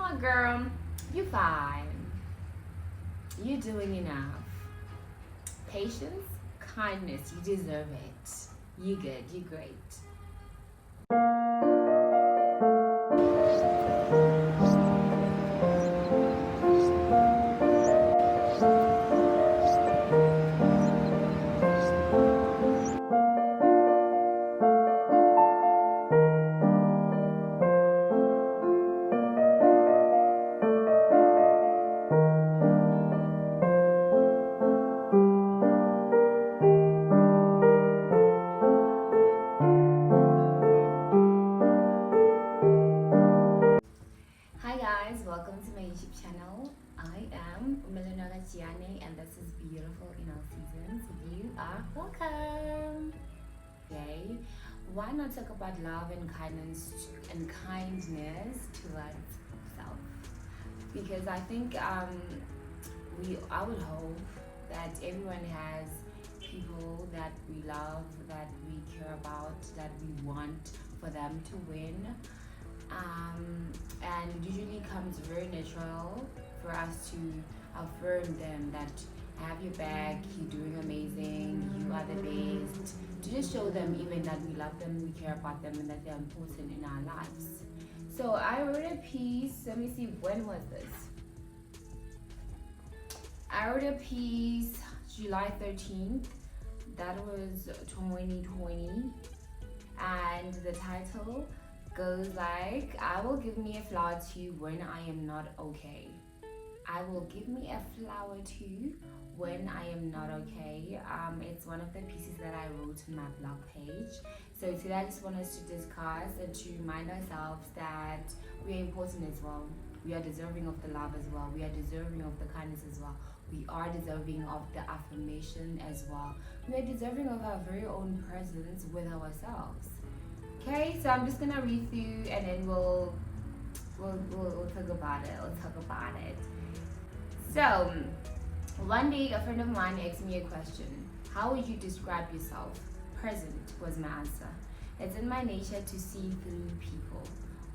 on, girl. You fine. You're doing enough. Patience, kindness, you deserve it. You good, you great. Hi guys, welcome to my YouTube channel. I am Umelinoga Chiane and this is Beautiful in All Seasons. You are welcome. Today, why not talk about love and kindness towards self? Because I think I would hope that everyone has people that we love, that we care about, that we want for them to win. And it usually comes very natural for us to affirm them that I have your back, you're doing amazing, you are the best. To just show them even that we love them, we care about them, and that they're important in our lives. So I wrote a piece, let me see, when was this? I wrote a piece July 13th, that was 2020, and the title goes like, I will give me a flower to you when I am not okay. I will give me a flower to you when I am not okay. It's one of the pieces that I wrote on my blog page. So today I just want us to discuss and to remind ourselves that we are important as well. We are deserving of the love as well. We are deserving of the kindness as well. We are deserving of the affirmation as well. We are deserving of our very own presence with ourselves. Okay, so I'm just gonna read through and then we'll talk about it. We'll talk about it. So one day a friend of mine asked me a question. How would you describe yourself? Present was my answer. It's in my nature to see through people.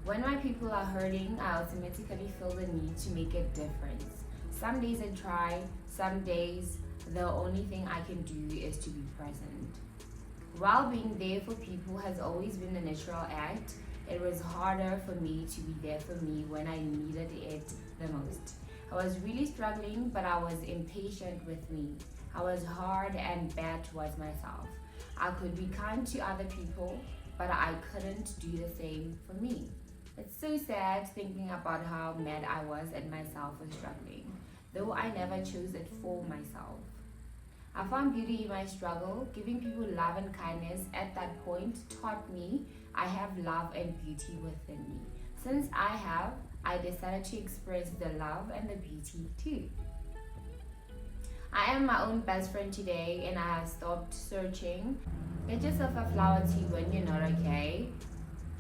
When my people are hurting, I automatically feel the need to make a difference. Some days I try, some days the only thing I can do is to be present. While being there for people has always been a natural act, it was harder for me to be there for me when I needed it the most. I was really struggling, but I was impatient with me. I was hard and bad towards myself. I could be kind to other people, but I couldn't do the same for me. It's so sad thinking about how mad I was at myself for struggling, though I never chose it for myself. I found beauty in my struggle. Giving people love and kindness at that point taught me I have love and beauty within me. Since I decided to express the love and the beauty too. I am my own best friend today and I have stopped searching. Get yourself a flower tea when you're not okay,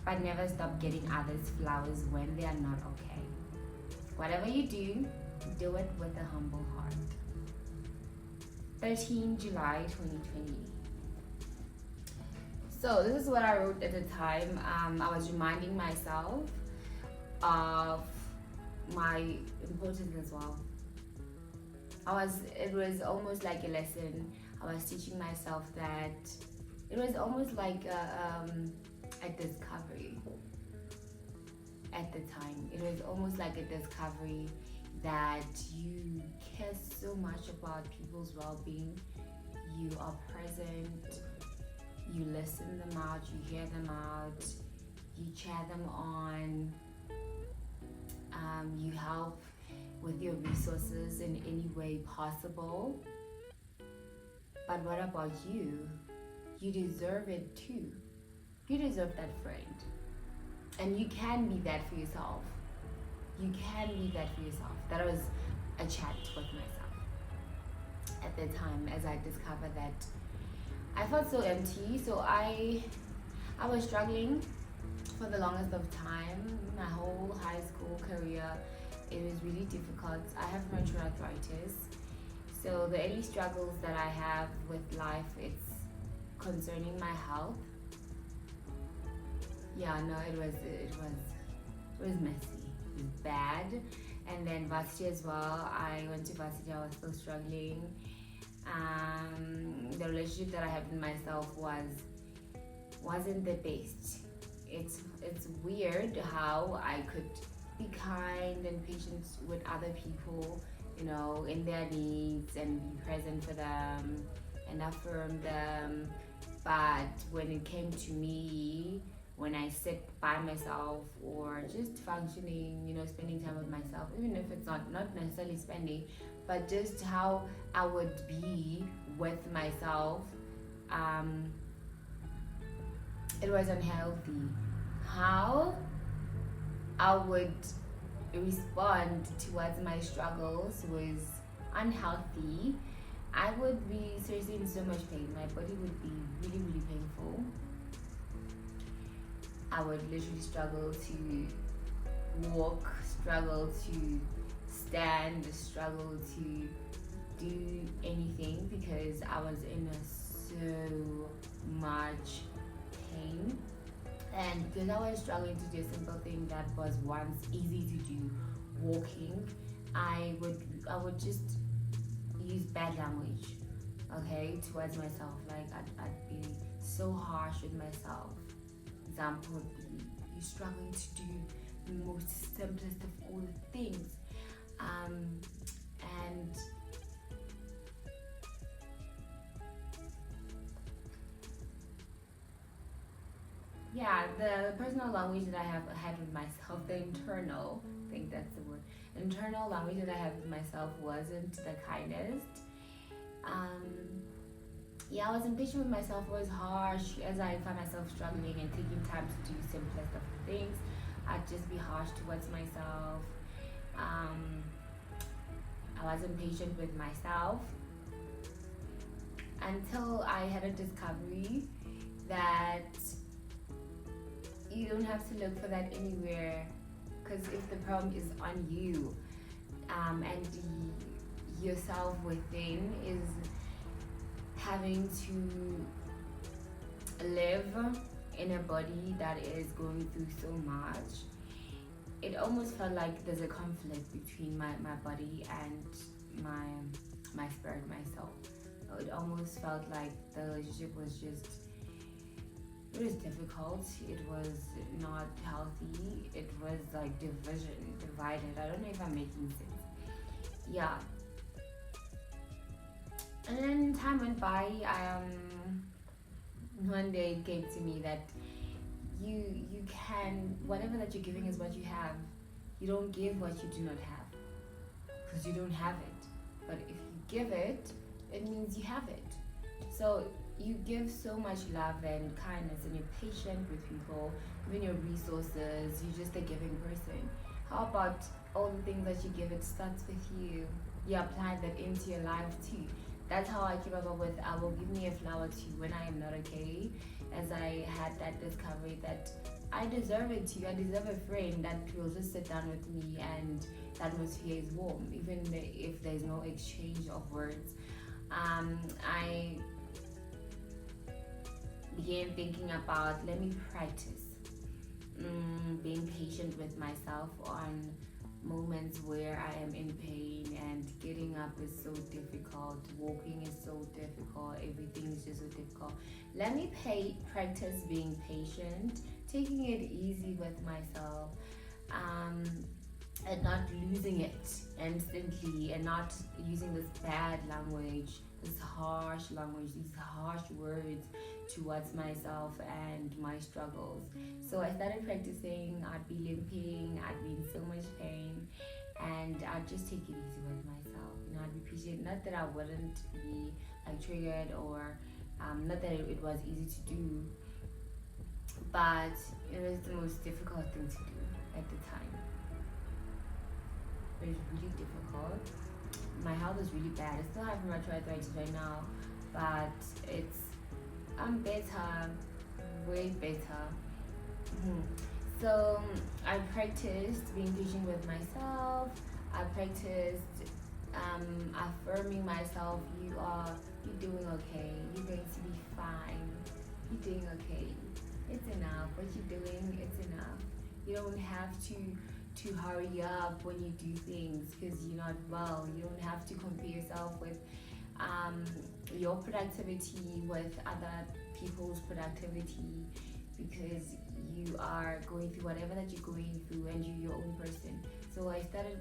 but never stop getting others flowers when they are not okay. Whatever you do it with a humble heart. 13 July 2020. So this is what I wrote at the time. I was reminding myself of my importance as well. It was almost like a lesson. I was teaching myself that it was almost like a discovery at the time. It was almost like a discovery that you care so much about people's well-being. You are present, you listen them out, you hear them out, you cheer them on, you help with your resources in any way possible. But what about you? You deserve it too. You deserve that friend. And you can be that for yourself. You can be that for yourself. That was a chat with myself at the time as I discovered that I felt so empty. So I was struggling for the longest of time. My whole high school career, it was really difficult. I have rheumatoid arthritis. So the only struggles that I have with life, it's concerning my health. Yeah, no, it was messy. It was bad. bad. And then varsity as well. I went to varsity, I was still struggling. The relationship that I had with myself wasn't the best. It's weird how I could be kind and patient with other people, in their needs, and be present for them and affirm them. But when it came to me, when I sit by myself or just functioning, spending time with myself, even if it's not necessarily spending, but just how I would be with myself, it was unhealthy. How I would respond towards my struggles was unhealthy. I would be seriously in so much pain. My body would be really, really painful. I would literally struggle to walk, struggle to stand, struggle to do anything because I was in so much pain. And because I was struggling to do a simple thing that was once easy to do, walking, I would just use bad language, okay, towards myself. Like I'd be so harsh with myself. Example would be, you're struggling to do the most simplest of all the things. And yeah, the personal language that I have had with myself, the internal, I think that's the word, internal language that I have with myself wasn't the kindest. Yeah, I was impatient with myself, was harsh as I found myself struggling and taking time to do simplest of things. I'd just be harsh towards myself. I was impatient with myself until I had a discovery that you don't have to look for that anywhere, because if the problem is on you, and yourself within is having to live in a body that is going through so much, it almost felt like there's a conflict between my body and my spirit, my soul. It almost felt like the relationship was just, it was difficult, it was not healthy, it was like divided. I don't know if I'm making sense. Yeah. And then time went by. One day it came to me that you can, whatever that you're giving is what you have. You don't give what you do not have, because you don't have it. But if you give it, it means you have it. So you give so much love and kindness, and you're patient with people, even your resources. You're just a giving person. How about all the things that you give? It starts with you. You apply that into your life too. That's how I came up with I will give me a flower too when I am not okay, as I had that discovery that I deserve it too. I deserve a friend that will just sit down with me and the atmosphere is warm, even if there's no exchange of words. I began thinking about, let me practice being patient with myself on moments where I am in pain, and getting up is so difficult, walking is so difficult, everything is just so difficult. Let me practice being patient, taking it easy with myself, and not losing it instantly, and not using this bad language, this harsh language, these harsh words towards myself and my struggles. So I started practicing. I'd be limping, I'd be in so much pain, and I'd just take it easy with myself. I'd be patient. Not that I wouldn't be like triggered, or not that it was easy to do, but it was the most difficult thing to do at the time. It was really difficult. My health is really bad. I still have rheumatoid arthritis right now, but I'm better, way better. So I practiced being patient with myself. I practiced affirming myself. You're doing okay. You're going to be fine. You're doing okay. It's enough. What you're doing, it's enough. You don't have to to hurry up when you do things because you're not well. You don't have to compare yourself with your productivity with other people's productivity because you are going through whatever that you're going through and you're your own person. So I started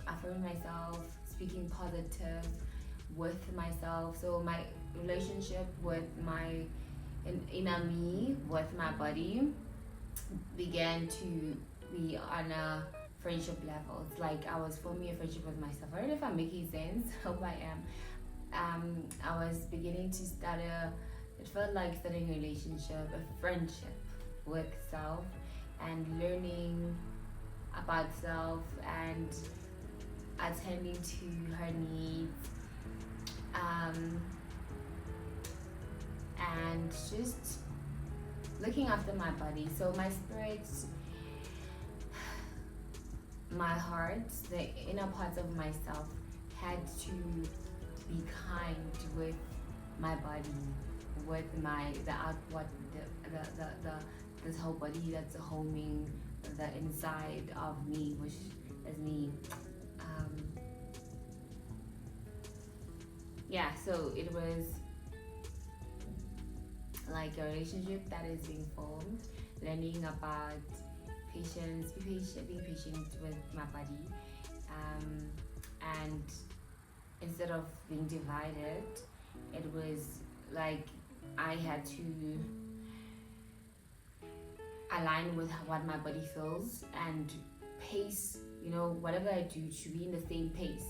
affirming myself, speaking positive with myself. So my relationship with my inner me, with my body, began to be on a friendship level. It's like I was forming a friendship with myself. I don't know if I'm making sense. Hope I am. I was beginning to it felt like starting a relationship, a friendship with self and learning about self and attending to her needs and just looking after my body. So my spirit, my heart, the inner parts of myself had to be kind with my body, with the outward, this whole body that's homing the inside of me, which is me. So it was like a relationship that is being formed, learning about patience, being patient with my body, and instead of being divided, it was like I had to align with what my body feels and pace, whatever I do to be in the same pace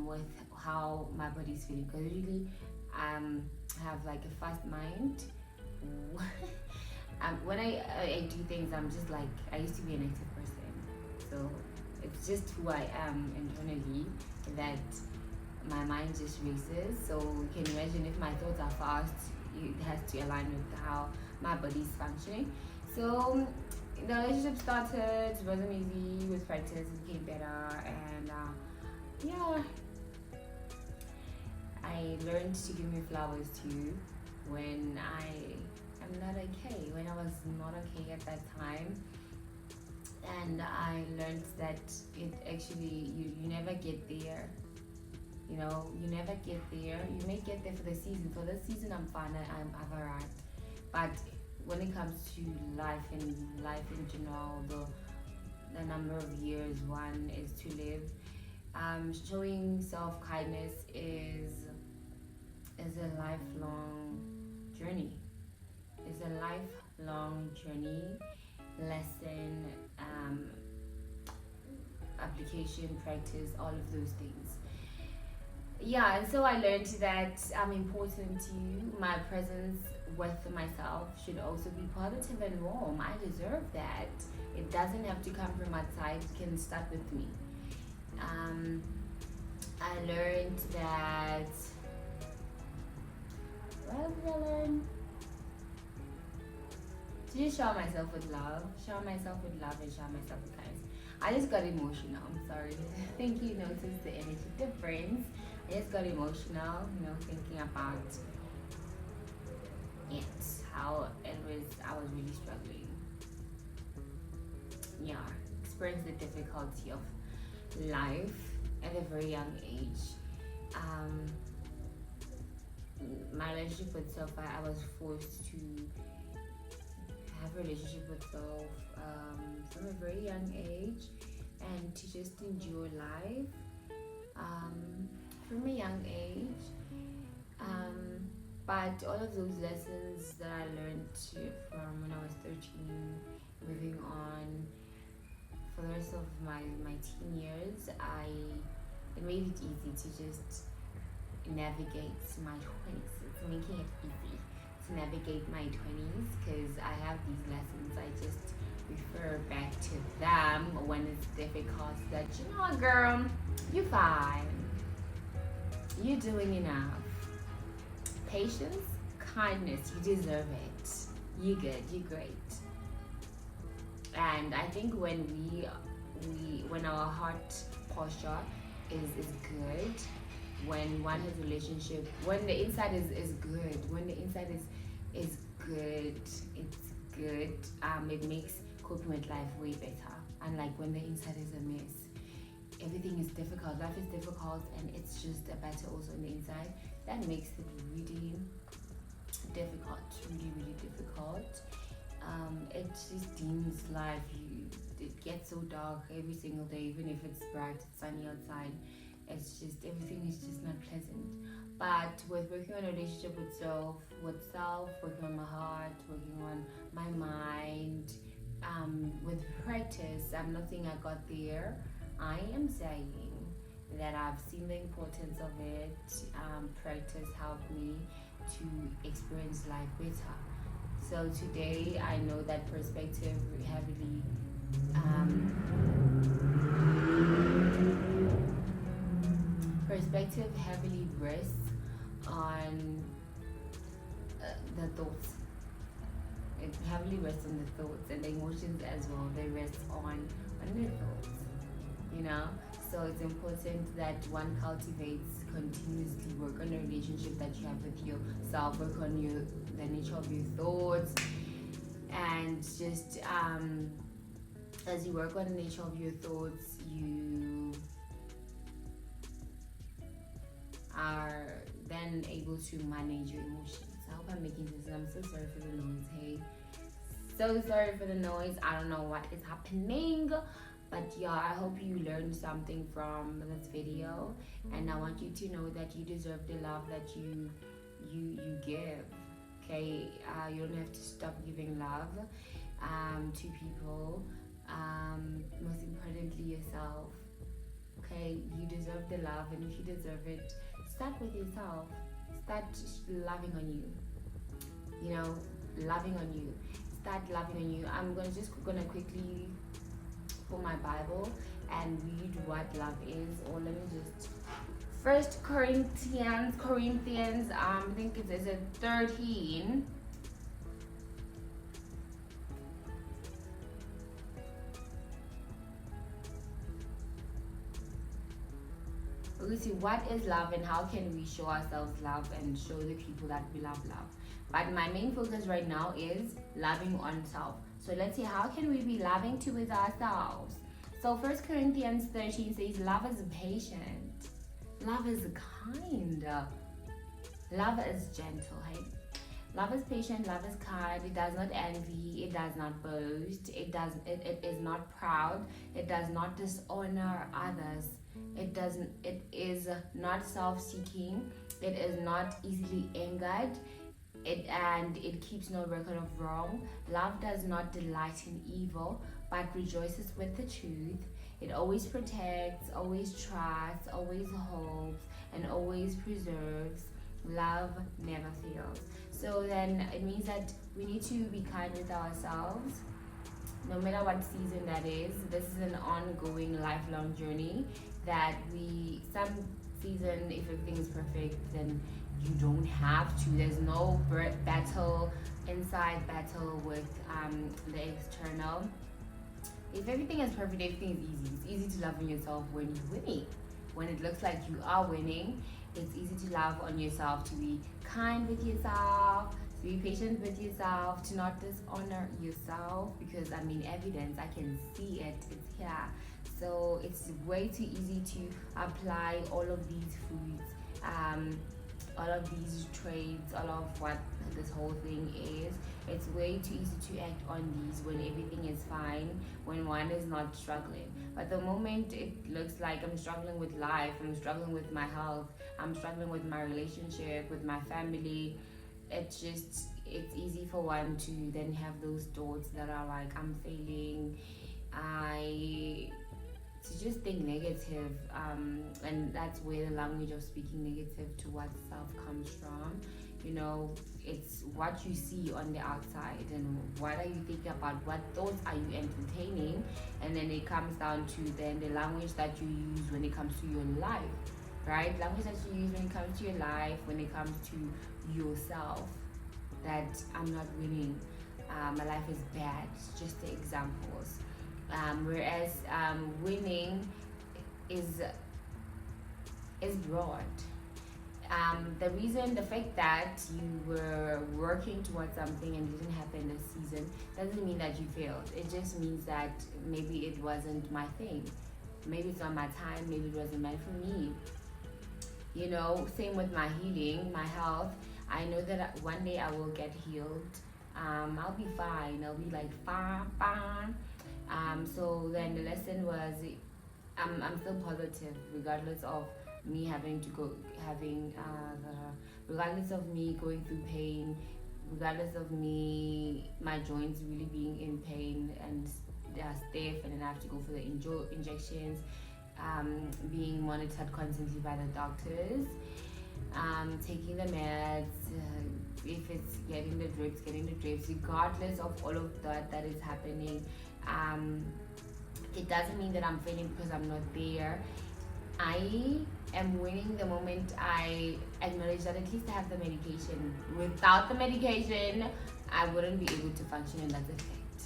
with how my body's feeling. Because really, have like a fast mind. When I do things, I'm just like, I used to be an active person. So it's just who I am internally that my mind just races. So you can imagine if my thoughts are fast, it has to align with how my body's functioning. So the relationship started, it wasn't easy. With practice, it became better. And I learned to give me flowers too when I am not okay, when I was not okay at that time. And I learned that it actually, you never get there. You never get there. You may get there for the season. For this season, I'm fine. I've arrived. But when it comes to life in general, the number of years one is to live, showing self-kindness is a lifelong journey. It's a lifelong journey, lesson, application, practice, all of those things. And so I learned that I'm important to you. My presence with myself should also be positive and warm. I deserve that. It doesn't have to come from outside, it can start with me. I learned that, what did I learn? To just shower myself with love and shower myself with kindness. I just got emotional, I'm sorry. I think you noticed the energy difference. I just got emotional, thinking about it, how I was really struggling. Experienced the difficulty of life at a very young age. My relationship with self, I was forced to have a relationship with self from a very young age and to just enjoy life from a young age. But all of those lessons that I learned from when I was 13, moving on for the rest of my teen years, it made it easy to just navigate my 20s. It's making it easy to navigate my 20s because I have these lessons. I just refer back to them when it's difficult. That girl, you're fine. You're doing enough. Patience, kindness, you deserve it. You're good. You're great. And I think when our heart posture is good, when one has a relationship, when the inside is good, when the inside is good, it's good. It makes coping with life way better. unlike when the inside is a mess. Everything is difficult, life is difficult, and it's just a battle also on the inside. That makes it really difficult, really difficult. It just deems life, it gets so dark every single day, even if it's bright, it's sunny outside. It's just, everything is just not pleasant. But with working on a relationship with self, working on my heart, working on my mind, with practice, I'm not saying I got there. I am saying that I've seen the importance of it. Practice helped me to experience life better. So today I know that perspective heavily rests on the thoughts. It heavily rests on the thoughts, and the emotions as well. They rest on the thoughts. You know, so it's important that one cultivates continuously, work on a relationship that you have with yourself, work on the nature of your thoughts, and just as you work on the nature of your thoughts, you are then able to manage your emotions. I hope I'm making sense. I'm so sorry for the noise. Hey, so sorry for the noise. I don't know what is happening. But yeah, I hope you learned something from this video, and I want you to know that you deserve the love that you give. Okay, you don't have to stop giving love to people. Most importantly, yourself. Okay, you deserve the love, and if you deserve it, start with yourself. Start loving on you. You know, loving on you. Start loving on you. I'm gonna quickly for my Bible and read what love is, or let me just First Corinthians, I think it is 13. We see what is love and how can we show ourselves love and show the people that we love. But my main focus right now is loving on self. So let's see, how can we be loving towards ourselves? So 1 Corinthians 13 says, love is patient, love is kind, love is gentle. Hey, love is patient, love is kind. It does not envy, it does not boast, it is not proud, it does not dishonor others, it is not self-seeking, it is not easily angered, it keeps no record of wrong. Love does not delight in evil, but rejoices with the truth. It always protects, always trusts, always hopes, and always preserves. Love never fails. So then it means that we need to be kind with ourselves, no matter what season that is. This is an ongoing, lifelong journey that some season, if everything is perfect, then you don't have to. There's no inside battle with the external. If everything is perfect, everything is easy. It's easy to love on yourself when you're winning. When it looks like you are winning, it's easy to love on yourself, to be kind with yourself, to be patient with yourself, to not dishonor yourself, because evidence, I can see it, it's here. So it's way too easy to apply all of these foods, all of these traits, all of what this whole thing is. It's way too easy to act on these when everything is fine, when one is not struggling. But the moment it looks like I'm struggling with life, I'm struggling with my health, I'm struggling with my relationship, with my family, it's easy for one to then have those thoughts that are like, I'm failing, to just think negative, and that's where the language of speaking negative towards self comes from. It's what you see on the outside, and what are you thinking about, what thoughts are you entertaining, and then it comes down to then the language that you use when it comes to your life, right? Language that you use when it comes to your life, when it comes to yourself, that I'm not winning, my life is bad, just the examples. Whereas winning is broad. The fact that you were working towards something and didn't happen this season doesn't mean that you failed. It just means that maybe it wasn't my thing. Maybe it's not my time. Maybe it wasn't meant for me. You know, same with my healing, my health. I know that one day I will get healed. I'll be fine. I'll be like fine, fine. So then the lesson was, I'm still positive regardless of me having to go having regardless of me going through pain, regardless of me my joints really being in pain and they are stiff and then I have to go for the injections, being monitored constantly by the doctors, taking the meds, if it's getting the drips, regardless of all of that is happening. It doesn't mean that I'm failing because I'm not there. I am winning the moment I acknowledge that at least I have the medication. Without the medication, I wouldn't be able to function, and that's a fact.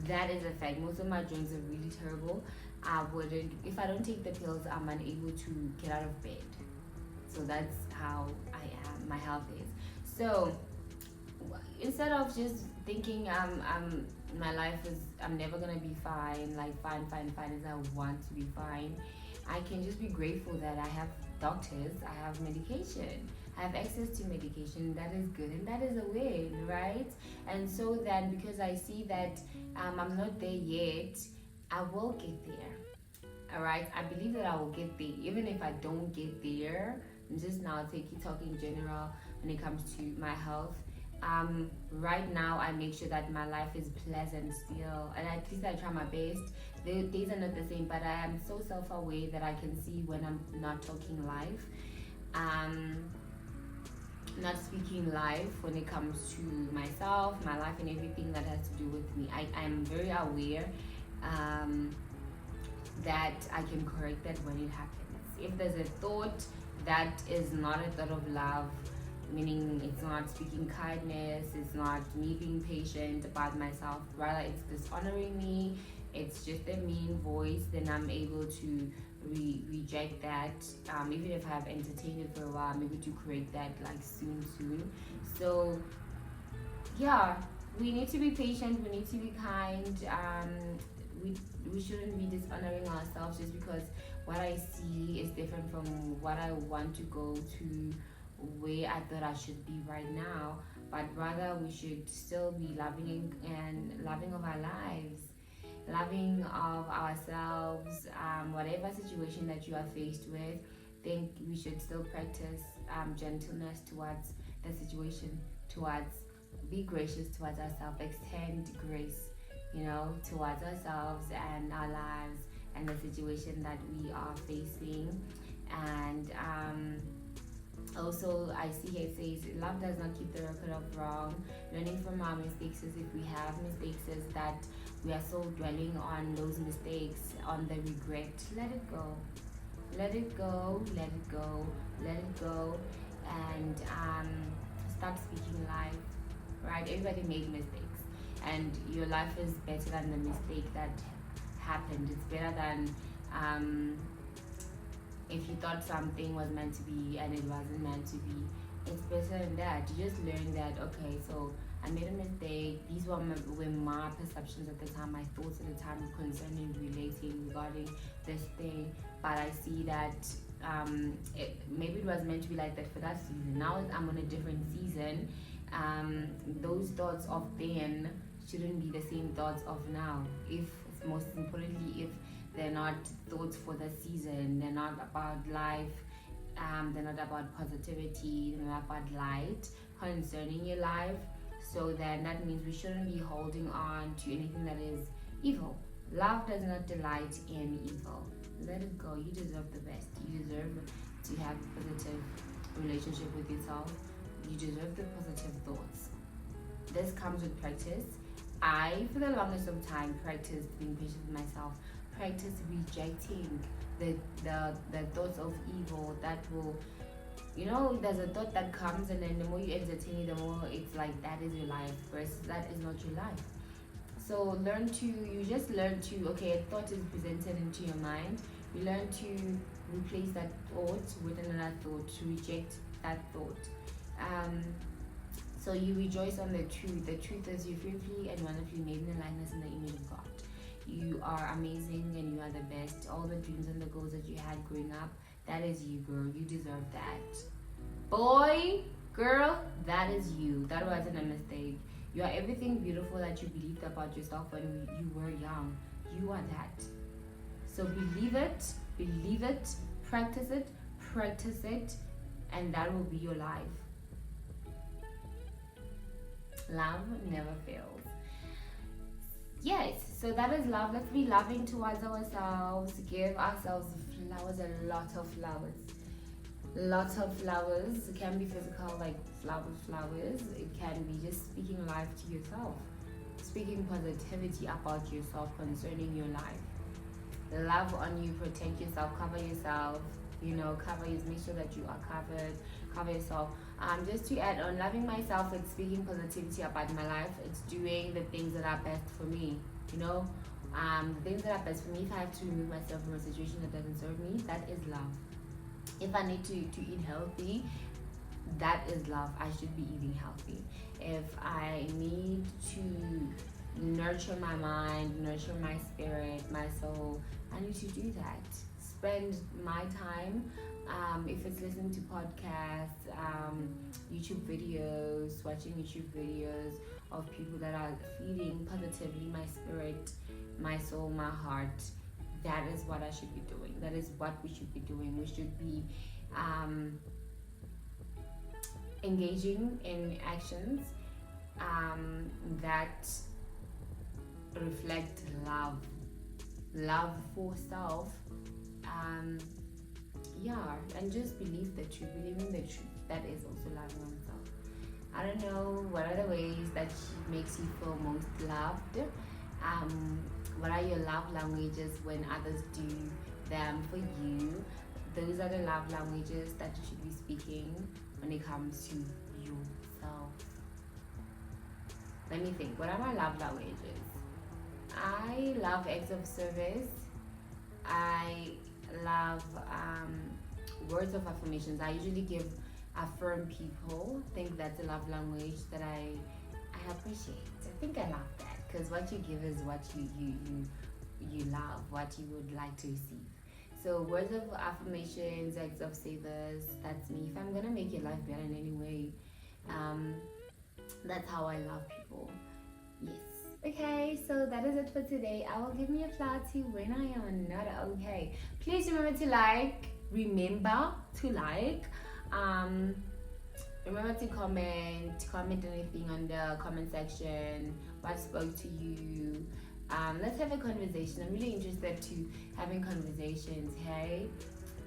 That is a fact. Most of my joints are really terrible. I wouldn't, if I don't take the pills, I'm unable to get out of bed. So that's how I am. My health is. So instead of just thinking my life is, I'm never gonna be fine, like fine as I want to be fine, I can just be grateful that I have doctors, I have medication, I have access to medication. That is good and that is a win, right? And so then, because I see that I'm not there yet, I will get there. All right, I believe that I will get there, even if I don't get there. Just now, talking general when it comes to my health. Right now, I make sure that my life is pleasant still, and at least I try my best. The days are not the same, but I am so self-aware that I can see when I'm not talking live, not speaking live when it comes to myself, my life, and everything that has to do with me. I am very aware that I can correct that when it happens. If there's a thought that is not a thought of love, meaning it's not speaking kindness, it's not me being patient about myself, rather it's dishonoring me, it's just a mean voice, then I'm able to reject that. Even if I have entertained it for a while, I'm able to correct that like soon. So yeah, we need to be patient, we need to be kind. We shouldn't be dishonoring ourselves just because what I see is different from what I want to go to, where I thought I should be right now, but rather we should still be loving and loving of our lives, loving of ourselves. Whatever situation that you are faced with, think we should still practice gentleness towards the situation, towards be gracious towards ourselves, extend grace, towards ourselves and our lives and the situation that we are facing. And also, I see here it says, love does not keep the record of wrong. Learning from our mistakes is, if we have mistakes, is that we are so dwelling on those mistakes, on the regret. Let it go. Let it go, let it go, let it go. And start speaking life, right? Everybody made mistakes. And your life is better than the mistake that happened. It's better than if you thought something was meant to be and it wasn't meant to be. It's better than that. You just learn that, okay, so I made a mistake. These were my perceptions at the time, my thoughts at the time concerning relating regarding this thing. But I see that maybe it was meant to be like that for that season. Now I'm on a different season. Those thoughts of then shouldn't be the same thoughts of now. If, most importantly, if they're not thoughts for the season, they're not about life, they're not about positivity, they're not about light concerning your life. So then that means we shouldn't be holding on to anything that is evil. Love does not delight in evil. Let it go. You deserve the best. You deserve to have a positive relationship with yourself. You deserve the positive thoughts. This comes with practice. I, for the longest of time, practiced being patient with myself, practice rejecting the thoughts of evil that will, there's a thought that comes, and then the more you entertain it, the more it's like that is your life, versus that is not your life. So you just learn to, okay, a thought is presented into your mind, You learn to replace that thought with another thought, to reject that thought. Um, so you rejoice on the truth. The truth is you're fearfully and wonderfully made in the likeness and the image of God. You are amazing and you are the best. All the dreams and the goals that you had growing up, that is you, girl. You deserve that. Boy, girl, that is you. That wasn't a mistake. You are everything beautiful that you believed about yourself when you were young. You are that. So believe it, practice it, and that will be your life. Love never fails. Yes, so that is love. Let's be loving towards ourselves. Give ourselves flowers, a lot of flowers. Lots of flowers. It can be physical, like flowers. It can be just speaking life to yourself. Speaking positivity about yourself concerning your life. Love on you, protect yourself, cover yourself, cover you, make sure that you are cover yourself. Just to add on, loving myself, it's speaking positivity about my life. It's doing the things that are best for me, the things that are best for me. If I have to remove myself from a situation that doesn't serve me, that is love. If I need to eat healthy, that is love. I should be eating healthy. If I need to nurture my mind, nurture my spirit, my soul, I need to do that. Spend my time, if it's listening to podcasts, YouTube videos, watching YouTube videos of people that are feeding positively my spirit, my soul, my heart. That is what I should be doing. That is what we should be doing. We should be engaging in actions that reflect love for self. And just believing the truth. That is also loving oneself. I don't know what are the ways that makes you feel most loved. What are your love languages when others do them for you? Those are the love languages that you should be speaking when it comes to yourself. Let me think. What are my love languages? I love acts of service. I love words of affirmations. I usually affirm people. I think that's a love language that I appreciate. I think I love that because what you give is what you love, what you would like to receive. So words of affirmations, acts of service, that's me. If I'm gonna make your life better in any way, that's how I love people. Yes. Okay, so that is it for today. I will give me a flower too when I am not okay. Please remember to like. Remember to comment anything on the comment section. What spoke to you? Let's have a conversation. I'm really interested to having conversations. Hey,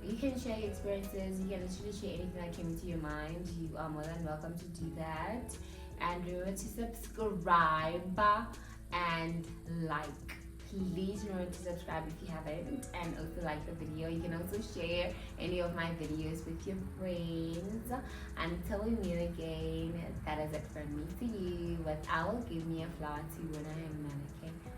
you can share your experiences. You can literally share anything that came into your mind. You are more than welcome to do that. And remember to subscribe and like. Please remember to subscribe if you haven't, and also like the video. You can also share any of my videos with your friends. Until we meet again, that is it from me to you. But I will give me a flower too when I am not okay.